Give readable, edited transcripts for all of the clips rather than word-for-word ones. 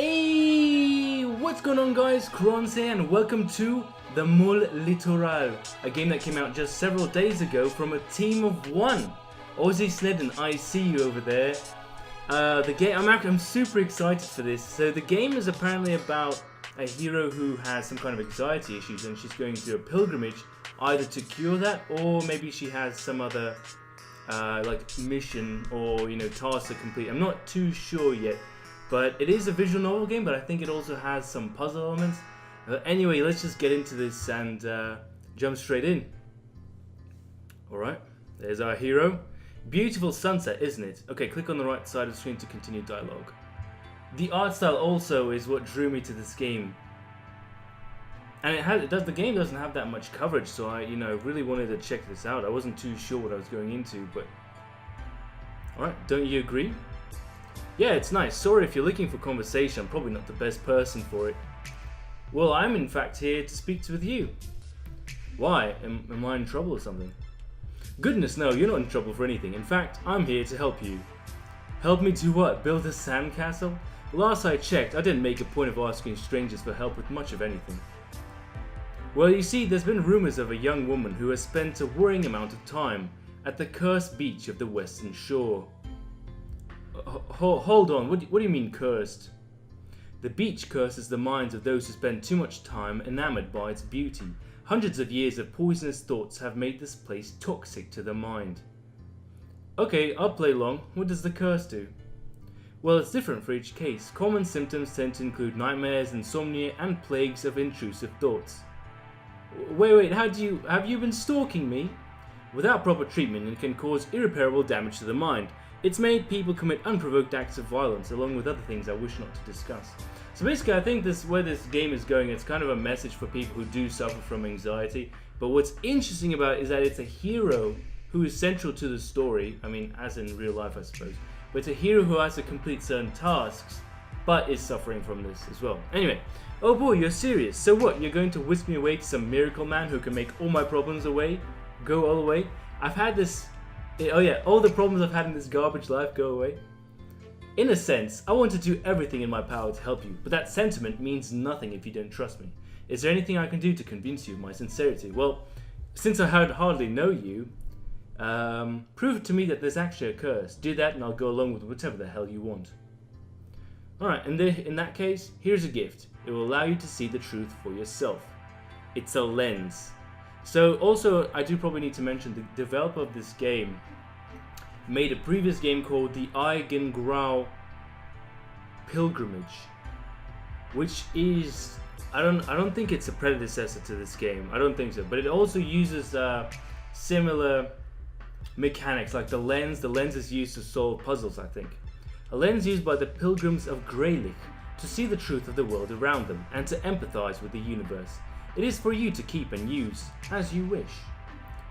Hey, what's going on guys? Kronz here and welcome to the Müll Littoral, a game that came out just several days ago from a team of one. Ozzie, Sneddon, I see you over there. I'm super excited for this. So the game is apparently about a hero who has some kind of anxiety issues and she's going through a pilgrimage either to cure that or maybe she has some other like mission or task to complete. I'm not too sure yet. But it is a visual novel game, but I think it also has some puzzle elements. Anyway, let's just get into this and jump straight in. Alright, there's our hero. Beautiful sunset, isn't it? Okay, click on the right side of the screen to continue dialogue. The art style also is what drew me to this game. And the game doesn't have that much coverage, so I really wanted to check this out. I wasn't too sure what I was going into, but... Alright, don't you agree? Yeah, it's nice. Sorry if you're looking for conversation, I'm probably not the best person for it. Well, I'm in fact here to speak with you. Why? Am I in trouble or something? Goodness no, you're not in trouble for anything. In fact, I'm here to help you. Help me do what? Build a sandcastle? Last I checked, I didn't make a point of asking strangers for help with much of anything. Well, you see, there's been rumors of a young woman who has spent a worrying amount of time at the cursed beach of the western shore. Hold on, what do you mean cursed? The beach curses the minds of those who spend too much time enamored by its beauty. Hundreds of years of poisonous thoughts have made this place toxic to the mind. Okay, I'll play along. What does the curse do? Well, it's different for each case. Common symptoms tend to include nightmares, insomnia, and plagues of intrusive thoughts. Wait, have you been stalking me? Without proper treatment, it can cause irreparable damage to the mind. It's made people commit unprovoked acts of violence, along with other things I wish not to discuss. So basically, I think where this game is going, it's kind of a message for people who do suffer from anxiety. But what's interesting about it is that it's a hero who is central to the story. I mean, as in real life, I suppose. But it's a hero who has to complete certain tasks, but is suffering from this as well. Anyway, oh boy, you're serious. So what, you're going to whisk me away to some miracle man who can make all my problems go all away? I've had this... Oh yeah, all the problems I've had in this garbage life go away. In a sense, I want to do everything in my power to help you, but that sentiment means nothing if you don't trust me. Is there anything I can do to convince you of my sincerity? Well, since I hardly know you, prove to me that there's actually a curse. Do that and I'll go along with whatever the hell you want. Alright, and in that case, here's a gift. It will allow you to see the truth for yourself. It's a lens. So also, I do probably need to mention the developer of this game made a previous game called the Eigengrau Pilgrimage, which is I don't think it's a predecessor to this game. I don't think so, but it also uses similar mechanics like the lens. The lens is used to solve puzzles, I think. A lens used by the pilgrims of Greylich to see the truth of the world around them and to empathize with the universe. It is for you to keep and use as you wish.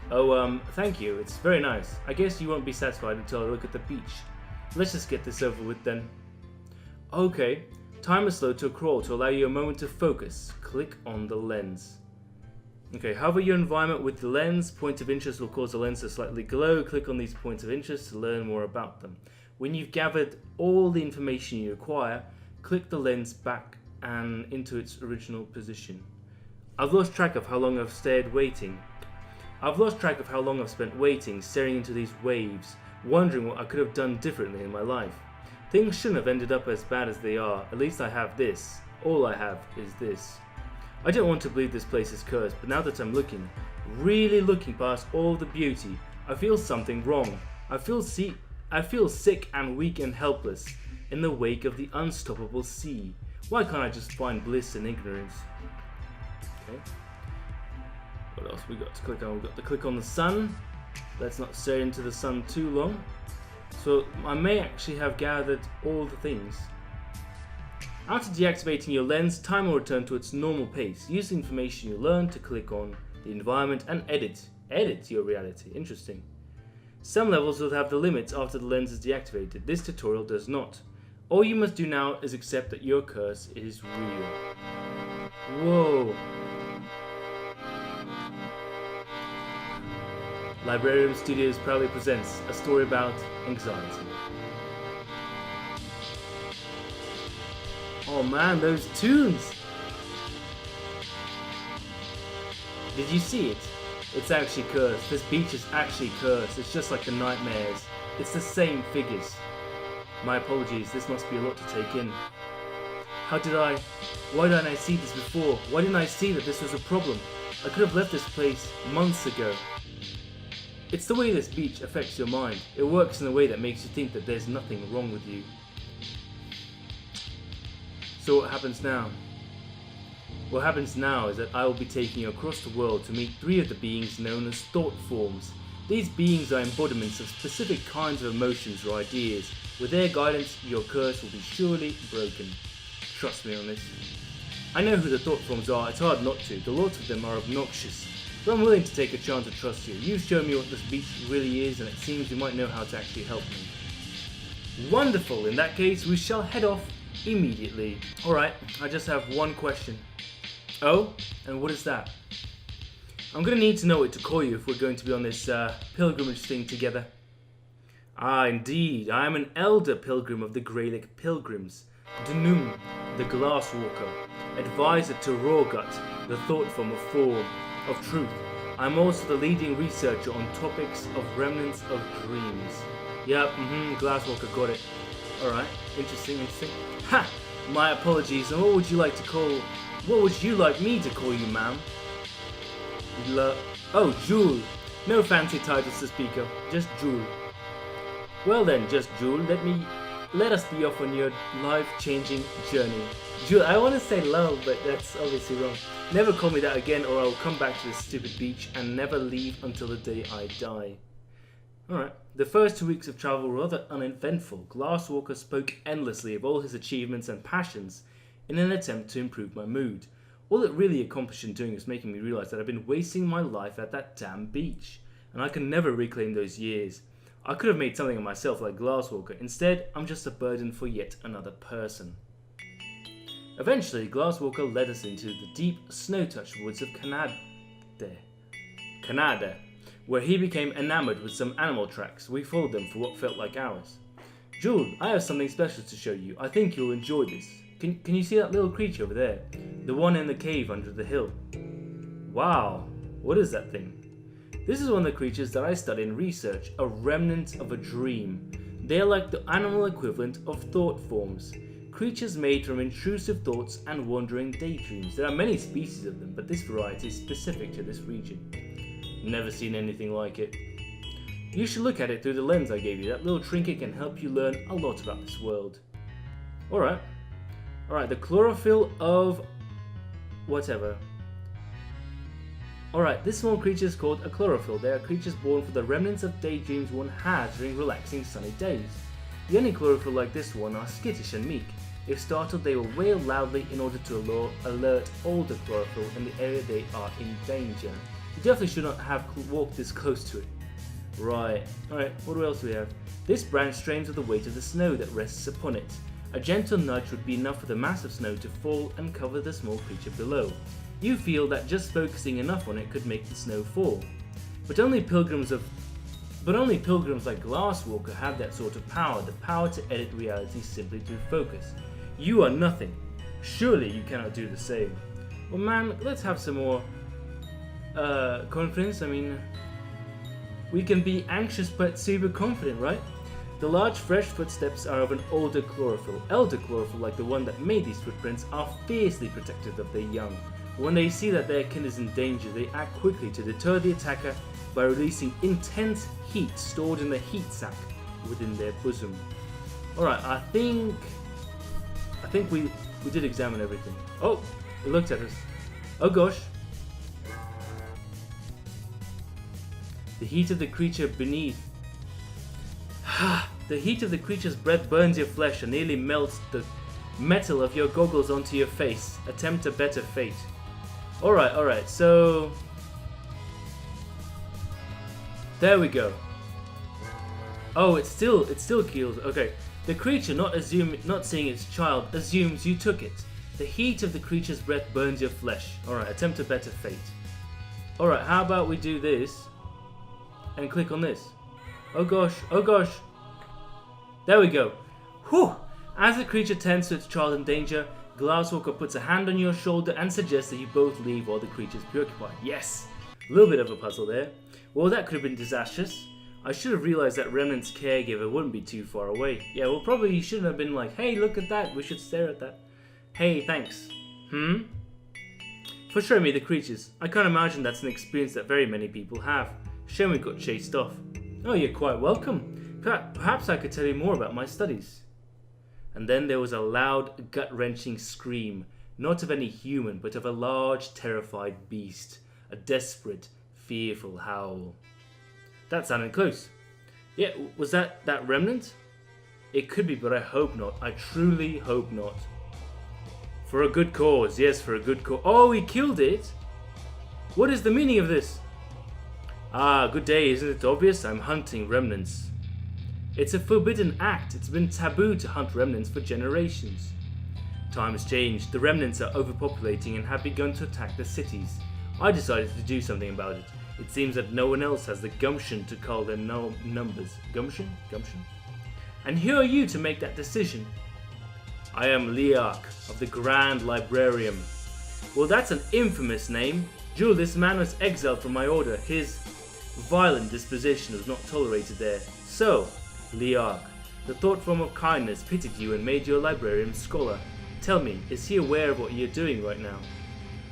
Oh, thank you. It's very nice. I guess you won't be satisfied until I look at the beach. Let's just get this over with then. Okay, time is slow to a crawl to allow you a moment to focus. Click on the lens. Okay, hover your environment with the lens. Point of interest will cause the lens to slightly glow. Click on these points of interest to learn more about them. When you've gathered all the information you require, click the lens back and into its original position. I've lost track of how long I've spent waiting, staring into these waves, wondering what I could have done differently in my life. Things shouldn't have ended up as bad as they are. At least I have this. All I have is this. I don't want to believe this place is cursed, but now that I'm looking, really looking past all the beauty, I feel something wrong. I feel sick and weak and helpless in the wake of the unstoppable sea. Why can't I just find bliss in ignorance? Okay. What else we got to click on? We've got to click on the sun. Let's not stare into the sun too long. So I may actually have gathered all the things. After deactivating your lens, time will return to its normal pace. Use the information you learned to click on the environment and edit your reality. Interesting. Some levels will have the limits after the lens is deactivated. This tutorial does not. All you must do now is accept that your curse is real. Whoa. Librarium Studios proudly presents a story about anxiety. Oh man, those tunes! Did you see it? It's actually cursed. This beach is actually cursed. It's just like the nightmares. It's the same figures. My apologies, this must be a lot to take in. Why didn't I see this before? Why didn't I see that this was a problem? I could have left this place months ago. It's the way this beach affects your mind. It works in a way that makes you think that there's nothing wrong with you. So what happens now? What happens now is that I will be taking you across the world to meet 3 of the beings known as thought forms. These beings are embodiments of specific kinds of emotions or ideas. With their guidance, your curse will be surely broken. Trust me on this. I know who the thought forms are, it's hard not to. The lot of them are obnoxious. But I'm willing to take a chance to trust you. You've shown me what this beach really is, and it seems you might know how to actually help me. Wonderful! In that case, we shall head off immediately. Alright, I just have one question. Oh? And what is that? I'm gonna need to know what to call you if we're going to be on this pilgrimage thing together. Ah, indeed. I am an elder pilgrim of the Greylick Pilgrims. Dunum, the Glasswalker. Advisor to Rawgut, the thought form of truth. I'm also the leading researcher on topics of remnants of dreams. Yep, Glasswalker, got it. Alright, interesting. Ha! My apologies, and what would you like me to call you, ma'am? Oh, Juul. No fancy titles to speak of, just Juul. Well then, just Juul, let us be off on your life-changing journey. Juul, I want to say love, but that's obviously wrong. Never call me that again, or I'll come back to this stupid beach and never leave until the day I die. Alright, the first 2 weeks of travel were rather uneventful. Glasswalker spoke endlessly of all his achievements and passions in an attempt to improve my mood. All it really accomplished in doing was making me realise that I've been wasting my life at that damn beach, and I can never reclaim those years. I could have made something of myself like Glasswalker. Instead, I'm just a burden for yet another person. Eventually, Glasswalker led us into the deep, snow-touched woods of Canada, where he became enamoured with some animal tracks. We followed them for what felt like hours. Juul, I have something special to show you. I think you'll enjoy this. Can you see that little creature over there? The one in the cave under the hill. Wow, what is that thing? This is one of the creatures that I study in research, a remnant of a dream. They are like the animal equivalent of thought forms. Creatures made from intrusive thoughts and wandering daydreams. There are many species of them, but this variety is specific to this region. Never seen anything like it. You should look at it through the lens I gave you. That little trinket can help you learn a lot about this world. Alright, the chlorophyll of whatever. Alright, this small creature is called a chlorophyll. They are creatures born from the remnants of daydreams one has during relaxing sunny days. The only chlorophyll like this one are skittish and meek. If startled, they will wail loudly in order to alert older chlorophyll in the area they are in danger. You definitely should not have walked this close to it. Right, alright, what else do we have? This branch strains with the weight of the snow that rests upon it. A gentle nudge would be enough for the mass of snow to fall and cover the small creature below. You feel that just focusing enough on it could make the snow fall. But only pilgrims like Glasswalker have that sort of power, the power to edit reality simply through focus. You are nothing. Surely you cannot do the same. Well man, let's have some more confidence. I mean, we can be anxious but super confident, right? The large fresh footsteps are of an older chlorophyll. Elder chlorophyll, like the one that made these footprints, are fiercely protective of their young. When they see that their kin is in danger, they act quickly to deter the attacker by releasing intense heat stored in the heat sac within their bosom. Alright, I think we did examine everything. Oh, it looked at us. Oh gosh. The heat of the creature beneath. The heat of the creature's breath burns your flesh and nearly melts the metal of your goggles onto your face. Attempt a better fate. Alright, so there we go. Oh, it's still killed. Okay. The creature, not seeing its child, assumes you took it. The heat of the creature's breath burns your flesh. Alright, attempt a better fate. Alright, how about we do this and click on this? Oh gosh. There we go. Whew! As the creature tends to its child in danger, Glasswalker puts a hand on your shoulder and suggests that you both leave while the creature is preoccupied. Yes! A little bit of a puzzle there. Well, that could have been disastrous. I should have realized that Remnant's caregiver wouldn't be too far away. Yeah, well, probably you shouldn't have been like, hey, look at that, we should stare at that. Hey, thanks. For showing me the creatures. I can't imagine that's an experience that very many people have. Shame we got chased off. Oh, you're quite welcome. Perhaps I could tell you more about my studies. And then there was a loud, gut-wrenching scream, not of any human, but of a large, terrified beast. A desperate, fearful howl. That sounded close. Yeah, was that Remnant? It could be, but I hope not. I truly hope not. For a good cause, yes, for a good cause. Oh, he killed it? What is the meaning of this? Ah, good day, isn't it obvious? I'm hunting remnants. It's a forbidden act. It's been taboo to hunt remnants for generations. Time has changed. The remnants are overpopulating and have begun to attack the cities. I decided to do something about it. It seems that no one else has the gumption to call their numbers. Gumption? And who are you to make that decision? I am Liak of the Grand Librarium. Well, that's an infamous name. Juul, this man was exiled from my order. His violent disposition was not tolerated there. So, Liak, the thought form of kindness pitied you and made you a librarian scholar. Tell me, is he aware of what you're doing right now?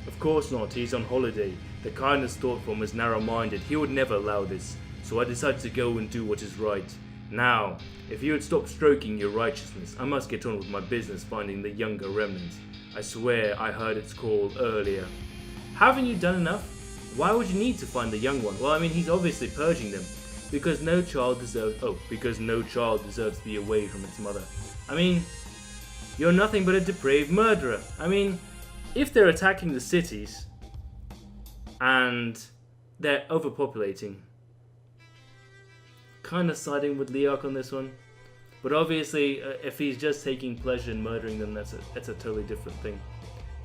Of course not, he's on holiday. The kindness thought form is narrow-minded. He would never allow this. So I decided to go and do what is right. Now, if you would stop stroking your righteousness, I must get on with my business finding the younger remnants. I swear I heard its call earlier. Haven't you done enough? Why would you need to find the young one? Well, I mean, he's obviously purging them. Because no child deserves to be away from its mother. I mean, you're nothing but a depraved murderer. I mean, if they're attacking the cities and they're overpopulating, kind of siding with Liak on this one. But obviously, if he's just taking pleasure in murdering them, that's a totally different thing.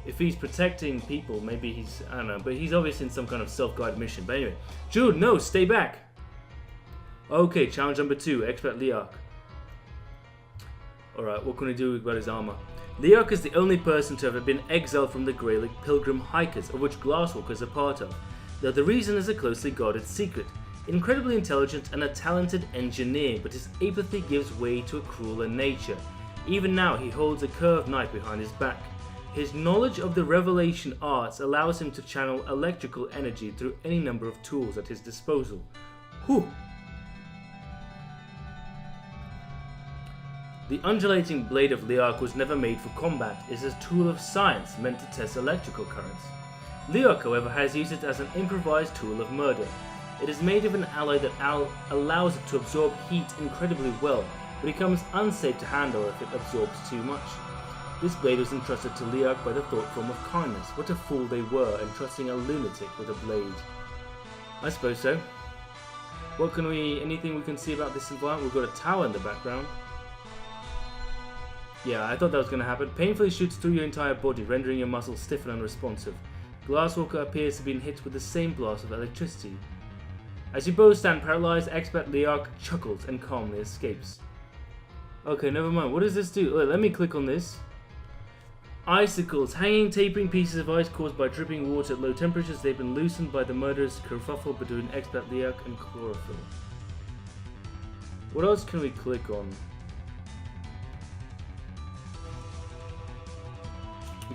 If he's protecting people, maybe he's, I don't know, but he's obviously in some kind of self-guided mission. But anyway, Juul, no, stay back. Okay, challenge number 2, expert Liak. Alright, what can we do about his armor? Liak is the only person to have been exiled from the Greylick Pilgrim Hikers, of which Glasswalker is a part of, though the reason is a closely guarded secret. Incredibly intelligent and a talented engineer, but his apathy gives way to a crueler nature. Even now, he holds a curved knife behind his back. His knowledge of the revelation arts allows him to channel electrical energy through any number of tools at his disposal. Whew! The undulating blade of Liak was never made for combat. It is a tool of science meant to test electrical currents. Liak, however, has used it as an improvised tool of murder. It is made of an alloy that allows it to absorb heat incredibly well, but becomes unsafe to handle if it absorbs too much. This blade was entrusted to Liak by the thought form of kindness. What a fool they were, entrusting a lunatic with a blade. I suppose so. Anything we can see about this environment? We've got a tower in the background. Yeah, I thought that was going to happen. Painfully shoots through your entire body, rendering your muscles stiff and unresponsive. Glasswalker appears to have been hit with the same blast of electricity. As you both stand paralyzed, expert Liak chuckles and calmly escapes. Okay, never mind. What does this do? Let me click on this. Icicles. Hanging, tapering pieces of ice caused by dripping water at low temperatures. They've been loosened by the murderous kerfuffle between expert Liak and chlorophyll. What else can we click on?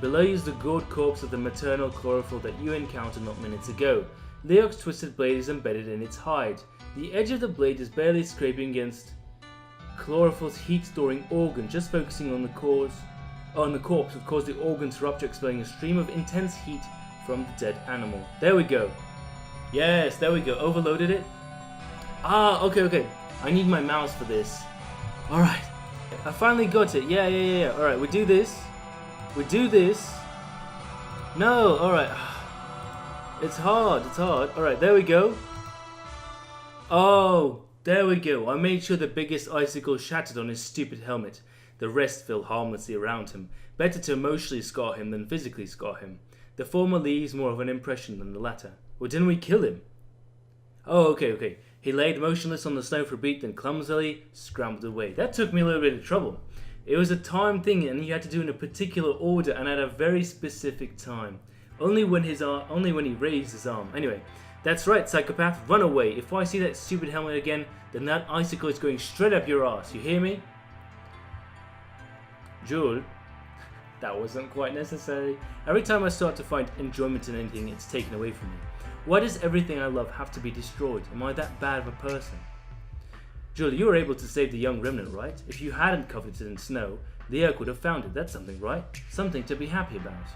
Below you is the gored corpse of the maternal chlorophyll that you encountered not minutes ago. Liak's twisted blade is embedded in its hide. The edge of the blade is barely scraping against chlorophyll's heat-storing organ, just focusing on the corpse would cause the organ to rupture, expelling a stream of intense heat from the dead animal. There we go. Yes, there we go. Overloaded it. Ah, okay. I need my mouse for this. Alright. I finally got it. Yeah. Alright, we do this. No, alright. It's hard. Alright, there we go. Oh, there we go. I made sure the biggest icicle shattered on his stupid helmet. The rest fell harmlessly around him. Better to emotionally scar him than physically scar him. The former leaves more of an impression than the latter. Well, didn't we kill him? Oh, okay. He laid motionless on the snow for a beat, then clumsily scrambled away. That took me a little bit of trouble. It was a time thing, and you had to do it in a particular order and at a very specific time. Only when he raised his arm. Anyway, that's right, psychopath, run away. If I see that stupid helmet again, then that icicle is going straight up your ass. You hear me? Juul, that wasn't quite necessary. Every time I start to find enjoyment in anything, it's taken away from me. Why does everything I love have to be destroyed? Am I that bad of a person? Juul, you were able to save the young remnant, right? If you hadn't covered it in snow, the Earth would have found it. That's something, right? Something to be happy about.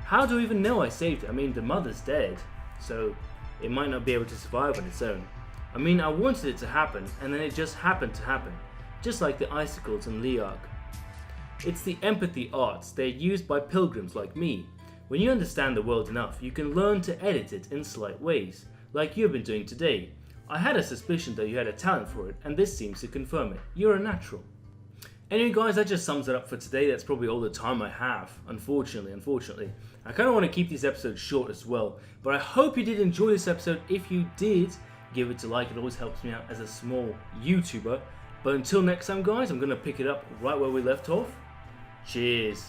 How do I even know I saved it? I mean, the mother's dead, so it might not be able to survive on its own. I mean, I wanted it to happen, and then it just happened to happen. Just like the icicles in Liark. It's the empathy arts. They're used by pilgrims like me. When you understand the world enough, you can learn to edit it in slight ways, like you've been doing today. I had a suspicion that you had a talent for it, and this seems to confirm it. You're a natural. Anyway guys, that just sums it up for today. That's probably all the time I have, unfortunately. I kind of want to keep these episodes short as well, but I hope you did enjoy this episode. If you did, give it a like. It always helps me out as a small YouTuber. But until next time guys, I'm going to pick it up right where we left off. Cheers.